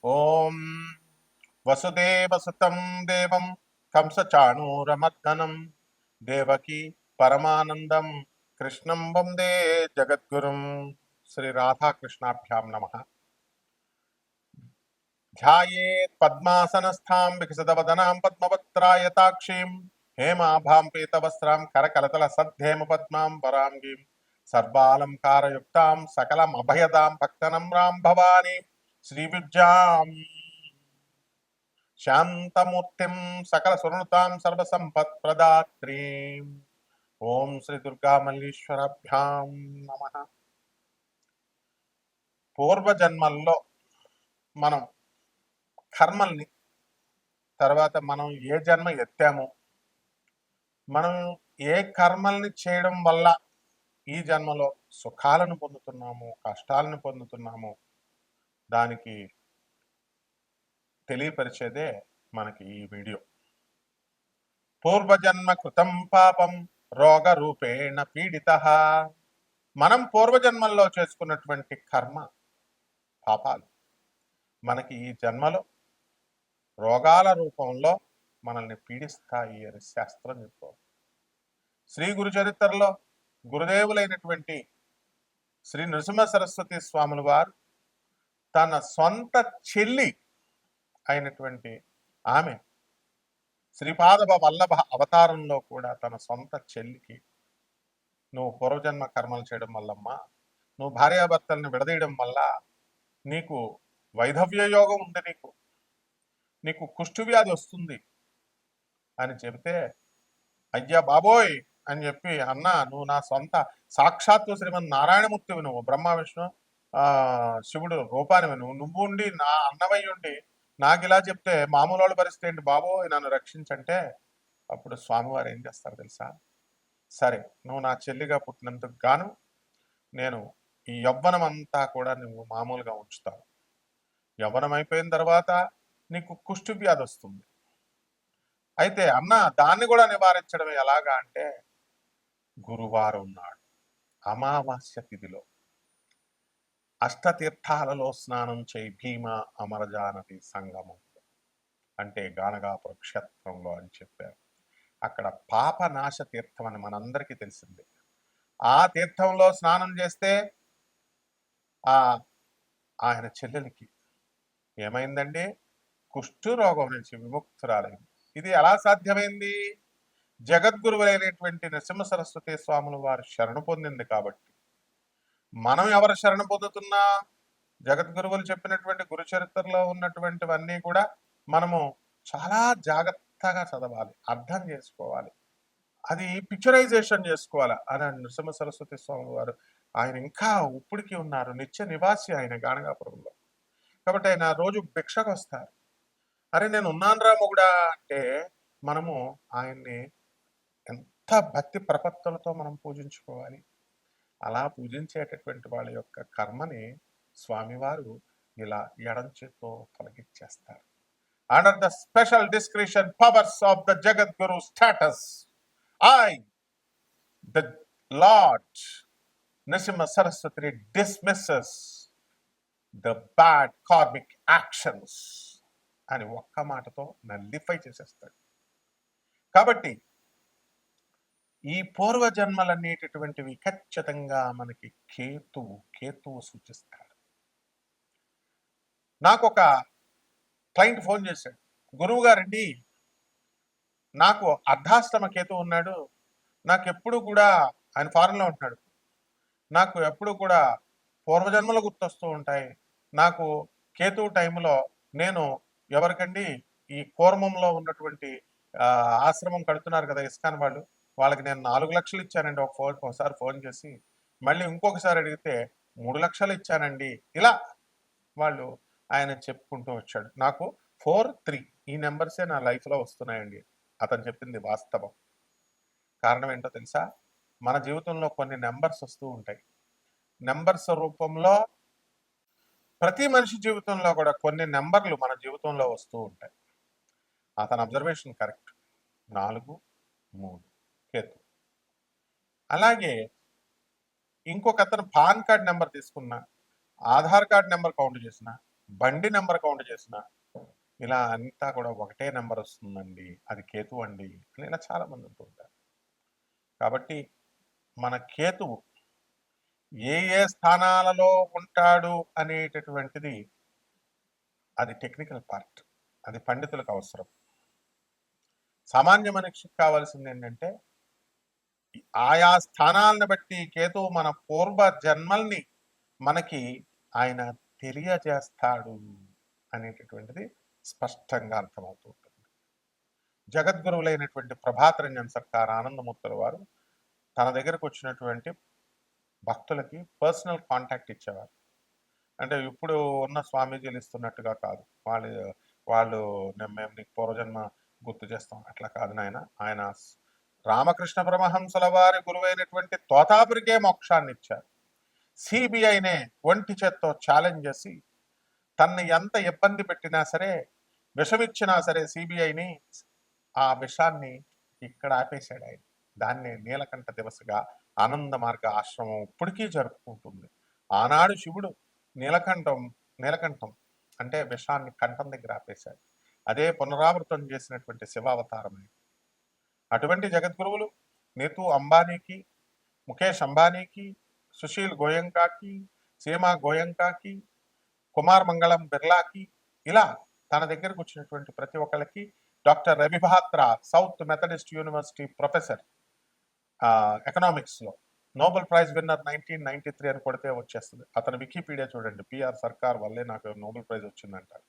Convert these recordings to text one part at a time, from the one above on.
ఓం వసుదేవసుతం దేవం కంసచాణూరమర్దనం దేవకి పరమానందం కృష్ణం వందే జగద్గురుం. శ్రీ రాధాకృష్ణాభ్యాం నమః. ధ్యాయేత్ పద్మాసనస్థాం వికసితవదనాం పద్మపత్రాయతాక్షీం హేమాభాం పీతవస్త్రాం కరకలతల సద్ధేమ పద్మాం వరాంగీం సర్వాలంకారయుక్తాం సకలమభయదాం భక్తనమ్రాం భవానీ శ్రీవిద్యాం శాంతమూర్తిం సకల సునృతాం సర్వసంపత్ప్రదాత్రీం. ఓం శ్రీ దుర్గామల్లీశ్వరాభ్యాం నమః. పూర్వజన్మల్లో మనం కర్మల్ని, తర్వాత మనం ఏ జన్మ ఎత్తాము, మనం ఏ కర్మల్ని చేయడం వల్ల ఈ జన్మలో సుఖాలను పొందుతున్నాము, కష్టాలను పొందుతున్నాము, దానికి తెలియపరిచేదే మనకి ఈ వీడియో. పూర్వజన్మ కృతం పాపం రోగ రూపేణ పీడిత. మనం పూర్వజన్మల్లో చేసుకున్నటువంటి కర్మ పాపాలు మనకి ఈ జన్మలో రోగాల రూపంలో మనల్ని పీడిస్తాయి అని శాస్త్రం చెప్తోంది. శ్రీ గురు చరిత్రలో గురుదేవులైనటువంటి శ్రీ నృసింహ సరస్వతి స్వాముల వారు తన సొంత చెల్లి అయినటువంటి ఆమె శ్రీపాద వల్లభ అవతారంలో కూడా తన సొంత చెల్లికి, నువ్వు పూర్వజన్మ కర్మలు చేయడం వల్లమ్మా, నువ్వు భార్యాభర్తల్ని విడదీయడం వల్ల నీకు వైధవ్య యోగం ఉంది, నీకు కుష్టు వ్యాధి వస్తుంది అని చెబితే, అయ్యా బాబోయ్ అని చెప్పి, అన్న నువ్వు నా సొంత సాక్షాత్తు శ్రీమన్ నారాయణమూర్తివి, నువ్వు బ్రహ్మ విష్ణు శివుడు రూపానివి, నువ్వు ఉండి నా అన్నవై ఉండి నాకు ఇలా చెప్తే మామూలు వాళ్ళ పరిస్థితి ఏంటి బాబోయ్, నన్ను రక్షించంటే అప్పుడు స్వామివారు ఏం చేస్తారు తెలుసా? సరే, నువ్వు నా చెల్లిగా పుట్టినందుకు గాను నేను ఈ యవ్వనం అంతా కూడా నువ్వు మామూలుగా ఉంచుతావు. యవ్వనం అయిపోయిన తర్వాత నీకు కుష్టు వ్యాధి వస్తుంది. అయితే అన్న దాన్ని కూడా నివారించడం ఎలాగా అంటే, గురువారం నాడు అమావాస్య తిథిలో అష్టతీర్థాలలో స్నానం చేయి భీమ అమరజానది సంగమం, అంటే గానగాపుర క్షేత్రంలో అని చెప్పారు. అక్కడ పాపనాశ తీర్థం అని మనందరికీ తెలిసిందే. ఆ తీర్థంలో స్నానం చేస్తే ఆయన చెల్లెలికి ఏమైందండి? కుష్టు రోగం నుంచి విముక్తురాలైంది. ఇది ఎలా సాధ్యమైంది? జగద్గురువులైనటువంటి నరసింహ సరస్వతి స్వాముల వారు శరణు పొందింది కాబట్టి. మనం ఎవరు శరణు పొందుతున్నా, జగద్గురువులు చెప్పినటువంటి గురు చరిత్రలో ఉన్నటువంటివన్నీ కూడా మనము చాలా జాగ్రత్తగా చదవాలి, అర్థం చేసుకోవాలి, అది పిక్చరైజేషన్ చేసుకోవాలి. అని నరసింహ సరస్వతి స్వామి వారు ఆయన ఇంకా ఇప్పటికీ ఉన్నారు, నిత్య నివాసి ఆయన గానగాపురంలో. కాబట్టి ఆయన రోజు భిక్షకు వస్తారు. అరే నేను ఉన్నానురా మొగుడా అంటే మనము ఆయన్ని ఎంత భక్తి ప్రపత్తులతో మనం పూజించుకోవాలి. అలా పూజించేటటువంటి వాళ్ళ యొక్క కర్మని స్వామివారు ఇలా ఎడం చేత్తో తొలగించేస్తారు. Under the special discretion powers of the Jagadguru status, I, the Lord Nrsimha Saraswati dismisses the bad karmic actions అని ఒక్క మాటతో నల్లిఫై చేసేస్తాడు. కాబట్టి ఈ పూర్వజన్మలనేటటువంటివి ఖచ్చితంగా మనకి కేతువు సూచిస్తాడు. నాకు ఒక క్లయింట్ ఫోన్ చేశాడు, గురువు గారండి నాకు అర్ధాష్టమ కేతు ఉన్నాడు, నాకు ఎప్పుడు కూడా, ఆయన ఫారెన్లో ఉంటున్నాడు, నాకు ఎప్పుడు కూడా పూర్వజన్మలు గుర్తొస్తూ ఉంటాయి. నాకు కేతు టైంలో నేను ఎవరికండి ఈ కూర్మంలో ఉన్నటువంటి ఆశ్రమం కడుతున్నారు కదా ఇస్కాన్ వాళ్ళు, వాళ్ళకి నేను 4 లక్షలు ఇచ్చానండి ఒకసారి ఫోన్ చేసి, మళ్ళీ ఇంకొకసారి అడిగితే 3 లక్షలు ఇచ్చానండి. ఇలా వాళ్ళు ఆయన చెప్పుకుంటూ వచ్చాడు. నాకు 4-3 ఈ నెంబర్సే నా లైఫ్లో వస్తున్నాయండి. అతను చెప్పింది వాస్తవం. కారణం ఏంటో తెలుసా? మన జీవితంలో కొన్ని నెంబర్స్ వస్తూ ఉంటాయి. నెంబర్స్ రూపంలో ప్రతి మనిషి జీవితంలో కూడా కొన్ని నెంబర్లు మన జీవితంలో వస్తూ ఉంటాయి. అతని అబ్జర్వేషన్ కరెక్ట్. 4-3 కేతు. అలాగే ఇంకొక అతను పాన్ కార్డ్ నెంబర్ తీసుకున్నా, ఆధార్ కార్డ్ నెంబర్ కౌంట్ చేసిన బండి నెంబర్ కౌంట్ చేసినా ఇలా అంతా కూడా ఒకటే నెంబర్ వస్తుందండి, అది కేతు అండి అని ఇలా చాలా మంది అంటూ ఉంటారు. కాబట్టి మన కేతువు ఏ ఏ స్థానాలలో ఉంటాడు అనేటటువంటిది అది టెక్నికల్ పార్ట్, అది పండితులకు అవసరం. సామాన్య మనిషికి కావాల్సింది ఏంటంటే ఆయా స్థానాలను బట్టి కేతువు మన పూర్వ జన్మల్ని మనకి ఆయన తెలియజేస్తాడు అనేటటువంటిది స్పష్టంగా అర్థమవుతూ ఉంటుంది. జగద్గురువులైనటువంటి ప్రభాత్ రంజన్ సర్కార్ ఆనందమూర్తుల వారు తన దగ్గరకు వచ్చినటువంటి భక్తులకి పర్సనల్ కాంటాక్ట్ ఇచ్చేవారు. అంటే ఇప్పుడు ఉన్న స్వామీజీలు ఇస్తున్నట్టుగా కాదు. వాళ్ళు మేము నీకు పూర్వజన్మ గుర్తు చేస్తాం అట్లా కాదు నాయన. ఆయన రామకృష్ణ పరమహంసల వారి గురువైనటువంటి తోతాపురికే మోక్షాన్ని ఇచ్చారు. సిబిఐనే ఒంటి చేత్తో ఛాలెంజ్ చేసి తన్ని ఎంత ఇబ్బంది పెట్టినా సరే, విషమిచ్చినా సరే సిబిఐని, ఆ విషాన్ని ఇక్కడ ఆపేశాడు ఆయన. దాన్నే నీలకంఠ దివసగా ఆనంద మార్గ ఆశ్రమం ఇప్పటికీ జరుపుకుంటుంది. ఆనాడు శివుడు నీలకంఠం అంటే విషాన్ని కంఠం దగ్గర ఆపేశాడు. అదే పునరావృతం చేసినటువంటి శివావతారమే. అటువంటి జగద్గురువులు నీతూ అంబానీకి, ముఖేష్ అంబానీకి, సుశీల్ గోయంకాకి, సీమా గోయంకాకి, కుమార్ మంగళం బిర్లాకి, ఇలా తన దగ్గరకు వచ్చినటువంటి ప్రతి ఒక్కరికి, doctor Ravi Batra South Methodist University professor ఎకనామిక్స్లో నోబెల్ ప్రైజ్ విన్నర్ 1993 అని కొడితే వచ్చేస్తుంది. అతను వికీపీడియా చూడండి, పిఆర్ సర్కార్ వల్లే నాకు నోబెల్ ప్రైజ్ వచ్చిందంటారు.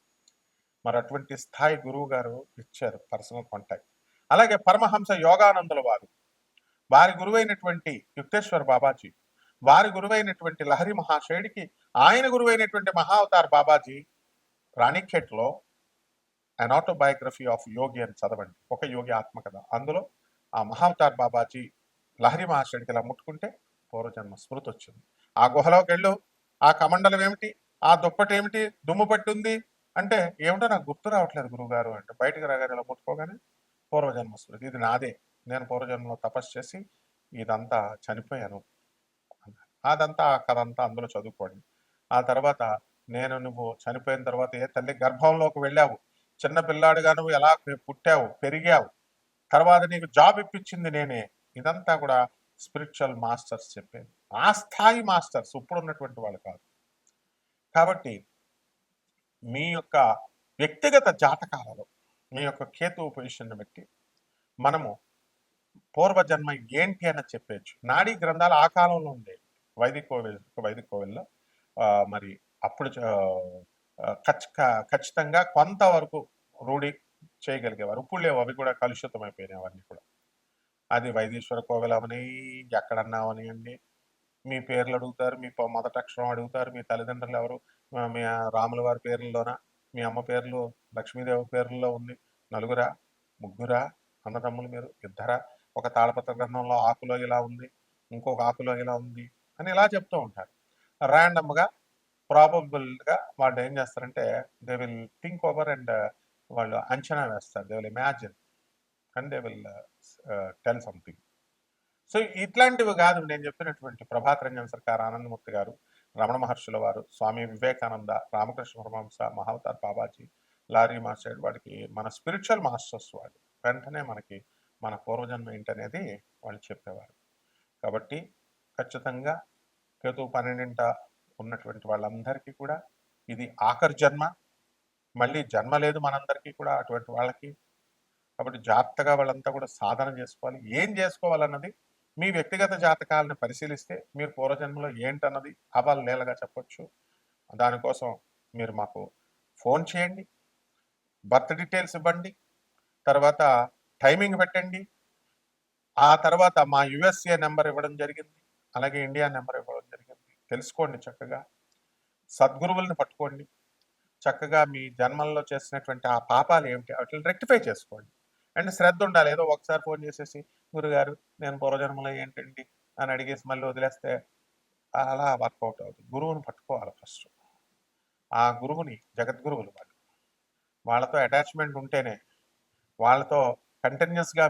మరి అటువంటి స్థాయి గురువు గారు ఇచ్చారు పర్సనల్ కాంటాక్ట్. అలాగే పరమహంస యోగానందుల వారి గురువైనటువంటి యుక్తేశ్వర్ బాబాజీ, వారి గురువైనటువంటి లహరి మహాశయుడికి ఆయన గురువైనటువంటి మహావతార్ బాబాజీ రాణిఖేట్లో అన్ ఆటోబయోగ్రఫీ ఆఫ్ యోగి అని చదవండి, ఒక యోగి ఆత్మకథ. అందులో ఆ మహావతార్ బాబాజీ లహరి మహాశయుడికి ఇలా ముట్టుకుంటే పూర్వజన్మ స్మృతి వచ్చింది. ఆ గుహలోకి వెళ్ళు, ఆ కమండలం ఏమిటి, ఆ దుప్పటి ఏమిటి, దుమ్ము పట్టుంది అంటే ఏమిటో నాకు గుర్తు రావట్లేదు గురువుగారు అంటే, బయటకు రాగానే ఇలా ముట్టుకోగానే పూర్వజన్మ స్మృతి, ఇది నాదే, నేను పూర్వజన్మలో తపస్సు చేసి ఇదంతా చనిపోయాను. అదంతా ఆ కథ అంతా అందులో చదువుకోండి. ఆ తర్వాత నువ్వు చనిపోయిన తర్వాత ఏ తల్లి గర్భంలోకి వెళ్ళావు, చిన్న పిల్లాడుగా నువ్వు ఎలా పుట్టావు, పెరిగావు, తర్వాత నీకు జాబ్ ఇప్పించింది నేనే, ఇదంతా కూడా స్పిరిచువల్ మాస్టర్స్ చెప్పేది. ఆ స్థాయి మాస్టర్స్ ఇప్పుడు ఉన్నటువంటి వాళ్ళు కాదు. కాబట్టి మీ యొక్క వ్యక్తిగత జాతకాలలో మీ యొక్క కేతువు పొజిషన్ బట్టి మనము పూర్వజన్మ ఏంటి అని చెప్పచ్చు. నాడీ గ్రంథాలు ఆ కాలంలో ఉండేవి. వైదిక కోవిల్లో మరి అప్పుడు ఖచ్చితంగా కొంతవరకు రూఢి చేయగలిగేవారు. ఇప్పుడు లేవు, అవి కూడా కలుషితం అయిపోయినాయి అవన్నీ కూడా. అది వైదీశ్వర కోవిల్ అవని, ఎక్కడన్నా అవనియండి, మీ పేర్లు అడుగుతారు, మీ మొదటి అక్షరం అడుగుతారు, మీ తల్లిదండ్రులు ఎవరు, మీ రాముల వారి పేర్లలోనా, మీ అమ్మ పేర్లు లక్ష్మీదేవి పేర్లలో ఉంది, నలుగురా ముగ్గురా అన్నదమ్ములు మీరు, ఇద్దరా, ఒక తాళపత్ర గ్రంథంలో ఆకులో ఇలా ఉంది, ఇంకొక ఆకులో ఇలా ఉంది అని ఇలా చెప్తూ ఉంటారు. ర్యాండమ్గా ప్రాబబుల్గా వాళ్ళు ఏం చేస్తారంటే they will think over and వాళ్ళు అంచనా వేస్తారు, they will imagine and they will tell something. So ఇట్లాంటివి కాదు నేను చెప్పినటువంటి ప్రభాత్ రంజన్ సర్కార్ ఆనందమూర్తి గారు, రమణ మహర్షుల వారు, స్వామి వివేకానంద, రామకృష్ణ పరమహంస, మహావతార్ బాబాజీ, లారీ మాస్టర్, వాడికి మన స్పిరిచువల్ మాస్టర్స్ వాళ్ళు వెంటనే మనకి మన పూర్వజన్మ ఏంటనేది వాళ్ళు చెప్పేవారు. కాబట్టి ఖచ్చితంగా కేతు 12 ఉన్నటువంటి వాళ్ళందరికీ కూడా ఇది ఆఖరి జన్మ, మళ్ళీ జన్మ లేదు మనందరికీ కూడా అటువంటి వాళ్ళకి. కాబట్టి జాగ్రత్తగా వాళ్ళంతా కూడా సాధన చేసుకోవాలి. ఏం చేసుకోవాలన్నది మీ వ్యక్తిగత జాతకాలను పరిశీలిస్తే మీరు పూర్వజన్మలో ఏంటన్నది అవలీలగా చెప్పొచ్చు. దానికోసం మీరు మాకు ఫోన్ చేయండి, బర్త్ డీటెయిల్స్ ఇవ్వండి, తర్వాత టైమింగ్ పెట్టండి, ఆ తర్వాత మా యుఎస్ఏ నెంబర్ ఇవ్వడం జరిగింది, అలాగే ఇండియా నెంబర్ ఇవ్వడం జరిగింది. తెలుసుకోండి చక్కగా, సద్గురువుల్ని పట్టుకోండి, చక్కగా మీ జన్మల్లో చేసినటువంటి ఆ పాపాలు ఏమిటి వాటిని రెక్టిఫై చేసుకోండి. అండ్ శ్రద్ధ ఉండాలి. ఏదో ఒకసారి ఫోన్ చేసేసి గురుగారు నేను పూర్వజన్మలో ఏంటండి అని అడిగేసి మళ్ళీ వదిలేస్తే అలా వర్కౌట్ అవుతుంది. గురువుని పట్టుకోవాలి ఫస్ట్. ఆ గురువుని జగద్గురువులు వాళ్ళతో అటాచ్మెంట్ ఉంటేనే, వాళ్ళతో కంటిన్యూస్గా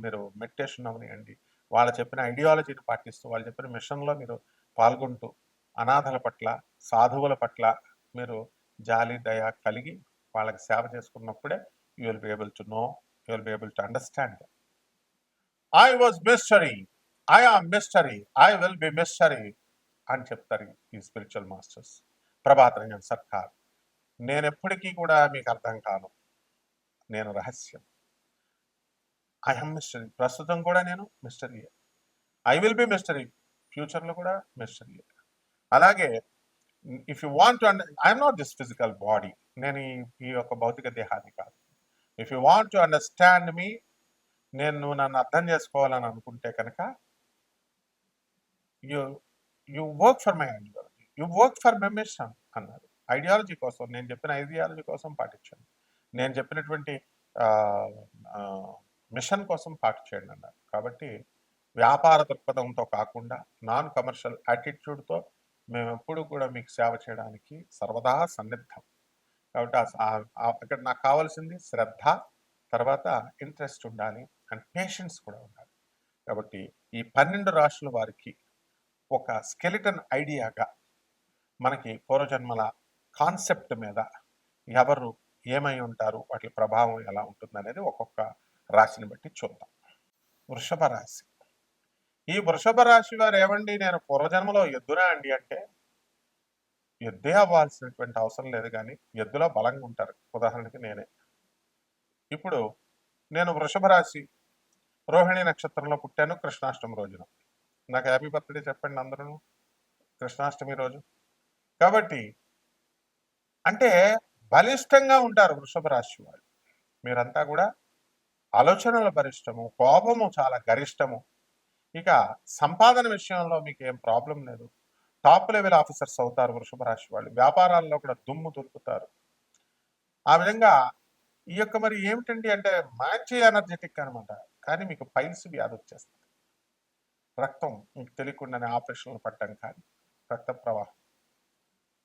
మీరు మెడిటేషన్ అవనియండి, వాళ్ళు చెప్పిన ఐడియాలజీని పాటిస్తూ, వాళ్ళు చెప్పిన మిషన్లో మీరు పాల్గొంటూ, అనాథల పట్ల, సాధువుల పట్ల మీరు జాలి దయ కలిగి వాళ్ళకి సేవ చేసుకున్నప్పుడే you will be able to know, you will be able to understand. I was mystery, I am mystery, I will be mystery అని చెప్తారు ఈ స్పిరిచువల్ మాస్టర్స్. ప్రభాత్ రంజన్ సర్కార్, నేను ఎప్పటికీ కూడా మీకు అర్థం కాను, నేను రహస్యం. ఐ ఆమ్ మిస్టరీ, ప్రస్తుతం కూడా నేను మిస్టరీయే. ఐ విల్ బి మిస్టరీ, ఫ్యూచర్లో కూడా మిస్టరీయే. అలాగే if you want to I'm not this physical body, నేను ఈ యొక్క భౌతిక దేహాన్ని కాదు. If you want to understand me, నువ్వు నన్ను అర్థం చేసుకోవాలని అనుకుంటే కనుక you work for my ideology, you work for my mission అన్నారు. ఐడియాలజీ కోసం, నేను చెప్పిన ఐడియాలజీ కోసం పాటించండి, నేను చెప్పినటువంటి మిషన్ కోసం పాటు చేయండి అన్నారు. కాబట్టి వ్యాపార దృక్పథంతో కాకుండా నాన్ కమర్షియల్ యాటిట్యూడ్తో మేము ఎప్పుడు కూడా మీకు సేవ చేయడానికి సర్వదా సన్నిద్ధం. కాబట్టి అక్కడ నాకు కావాల్సింది శ్రద్ధ, తర్వాత ఇంట్రెస్ట్ ఉండాలి, అండ్ పేషెన్స్ కూడా ఉండాలి. కాబట్టి ఈ 12 రాశుల వారికి ఒక స్కెలిటన్ ఐడియాగా మనకి పూర్వజన్మల కాన్సెప్ట్ మీద ఎవరు ఏమై ఉంటారు, వాటి ప్రభావం ఎలా ఉంటుంది అనేది ఒక్కొక్క రాశిని బట్టి చూద్దాం. వృషభ రాశి. ఈ వృషభ రాశి వారు ఏమండి, నేను పూర్వజన్మలో ఎద్దునా అండి అంటే ఎద్దే అవ్వాల్సినటువంటి అవసరం లేదు, కానీ ఎద్దులో బలంగా ఉంటారు. ఉదాహరణకి నేనే. ఇప్పుడు నేను వృషభ రాశి రోహిణి నక్షత్రంలో పుట్టాను, కృష్ణాష్టమి రోజున. నాకు హ్యాపీ బర్త్డే చెప్పండి అందరూ కృష్ణాష్టమి రోజు. కాబట్టి అంటే బలిష్టంగా ఉంటారు వృషభ రాశి వాళ్ళు. మీరంతా కూడా ఆలోచనల బలిష్టము, కోపము చాలా గరిష్టము. ఇక సంపాదన విషయంలో మీకు ఏం ప్రాబ్లం లేదు, టాప్ లెవెల్ ఆఫీసర్స్ అవుతారు వృషభ రాశి వాళ్ళు. వ్యాపారాల్లో కూడా దుమ్ము దొరుకుతారు. ఆ విధంగా ఈ యొక్క మరి ఏమిటండి అంటే మంచి ఎనర్జెటిక్ అనమాట. కానీ మీకు పైల్స్ వ్యాధి వచ్చేస్తుంది. రక్తం మీకు తెలియకుండానే ఆపరేషన్లు పట్టడం కానీ రక్త ప్రవాహం.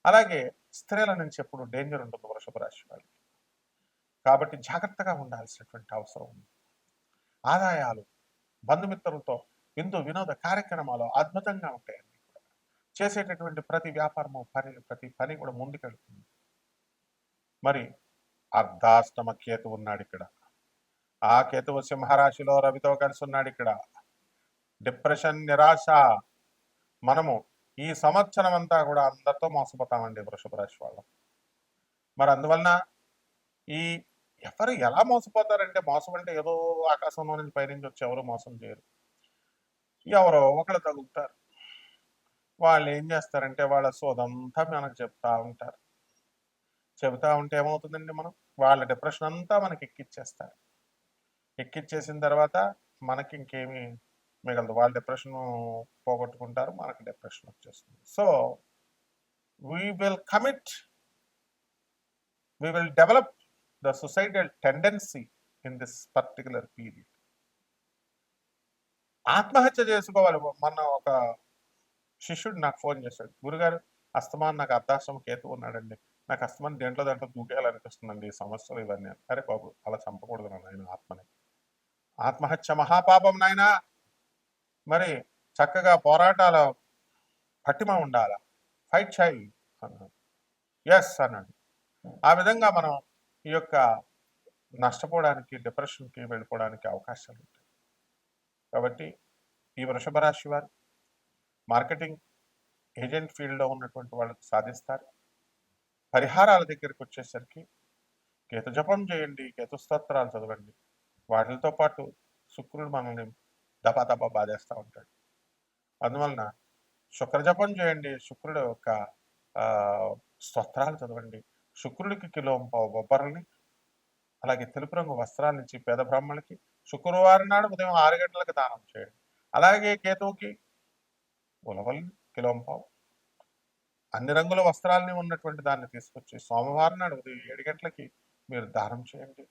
అలాగే స్త్రీల నుంచి ఎప్పుడు డేంజర్ ఉంటుంది వృషభ రాశి వాళ్ళకి. కాబట్టి జాగ్రత్తగా ఉండాల్సినటువంటి అవసరం ఉంది. ఆదాయాలు బంధుమిత్రులతో విందు వినోద కార్యక్రమాలు అద్భుతంగా ఉంటాయండి. చేసేటటువంటి ప్రతి వ్యాపారము ప్రతి పని కూడా ముందుకెళ్తుంది. మరి అర్ధాష్టమ కేతు ఉన్నాడు ఇక్కడ. ఆ కేతువు సింహరాశిలో రవితో కలిసి ఉన్నాడు ఇక్కడ. డిప్రెషన్, నిరాశ. మనము ఈ సంవత్సరం అంతా కూడా అందరితో మోసపోతామండి వృషభ రాశి వాళ్ళం. మరి అందువలన ఈ ఎవరు ఎలా మోసపోతారంటే, మోసం అంటే ఏదో ఆకాశంలో నుంచి పైనుంచి వచ్చి ఎవరు మోసం చేయరు. ఎవరో ఒకళ్ళు తగులుతారు. వాళ్ళు ఏం చేస్తారంటే వాళ్ళ సోదంతా మనకు చెప్తా ఉంటారు. చెబుతా ఉంటే ఏమవుతుందండి, మనం వాళ్ళ డిప్రెషన్ అంతా మనకి ఎక్కిచ్చేస్తారు. ఎక్కిచ్చేసిన తర్వాత మనకి ఇంకేమీ మిగలదు. వాళ్ళ డిప్రెషన్ పోగొట్టుకుంటారు, మనకి డిప్రెషన్ వచ్చేస్తుంది. So we will develop the suicidal tendency in this particular period. ఆత్మహత్య చేసుకోవాలి. మొన్న ఒక శిష్యుడు నాకు ఫోన్ చేశాడు, గురుగారు అస్తమాన్ నాకు అర్ధాష్టమ కేతు ఉన్నాడండి, నాకు అస్తమాన్ దేంట్లో దూకేయాలనిపిస్తుందండి ఈ సమస్యలు ఇవన్నీ. అరే బాబు, అలా చంపకూడదు నాయన ఆత్మని. ఆత్మహత్య మహాపాపం నాయన. మరి చక్కగా పోరాటాల పటిమ ఉండాల, ఫైట్ చేయి అన్నాడు. ఎస్ అన్నాడు. ఆ విధంగా మనం ఈ యొక్క నష్టపోవడానికి, డిప్రెషన్కి వెళ్ళిపోవడానికి అవకాశాలు ఉంటాయి. కాబట్టి ఈ వృషభ రాశి వారు మార్కెటింగ్ ఏజెంట్ ఫీల్డ్లో ఉన్నటువంటి వాళ్ళకి సాధిస్తారు. పరిహారాల దగ్గరికి వచ్చేసరికి కేతు జపం చేయండి, కేతు స్తోత్రాలు చదవండి. వాటితో పాటు శుక్రుడు మనల్ని దబా బాధేస్తూ ఉంటాడు. అందువలన శుక్ర జపం చేయండి, శుక్రుడు యొక్క స్తోత్రాలు చదవండి. శుక్రుడికి కిలోంపావు బొబ్బర్ని, అలాగే తెలుపు రంగు వస్త్రాల నుంచి పేద బ్రాహ్మణులకి శుక్రవారం నాడు ఉదయం 6 గంటలకు దానం చేయండి. అలాగే కేతువుకి ఉలవల్ని కిలోంపావు, అన్ని రంగుల వస్త్రాలని ఉన్నటువంటి దాన్ని తీసుకొచ్చి సోమవారం నాడు ఉదయం 7 గంటలకి మీరు దానం చేయండి.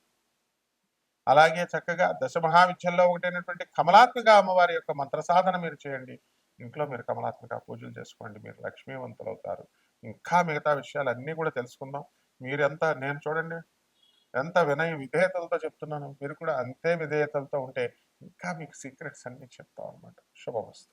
అలాగే చక్కగా దశమహావిద్యల్లో ఒకటైనటువంటి కమలాత్మిక అమ్మవారి యొక్క మంత్ర సాధన మీరు చేయండి. ఇంట్లో మీరు కమలాత్మిక పూజలు చేసుకోండి, మీరు లక్ష్మీవంతులు అవుతారు. ఇంకా మిగతా విషయాలన్నీ కూడా తెలుసుకుందాం. మీరెంత, నేను చూడండి ఎంత వినయ విధేయతలతో చెప్తున్నాను, మీరు కూడా అంతే విధేయతలతో ఉంటే ఇంకా మీకు సీక్రెట్స్ అన్ని చెప్తాం అనమాట. శుభమస్తు.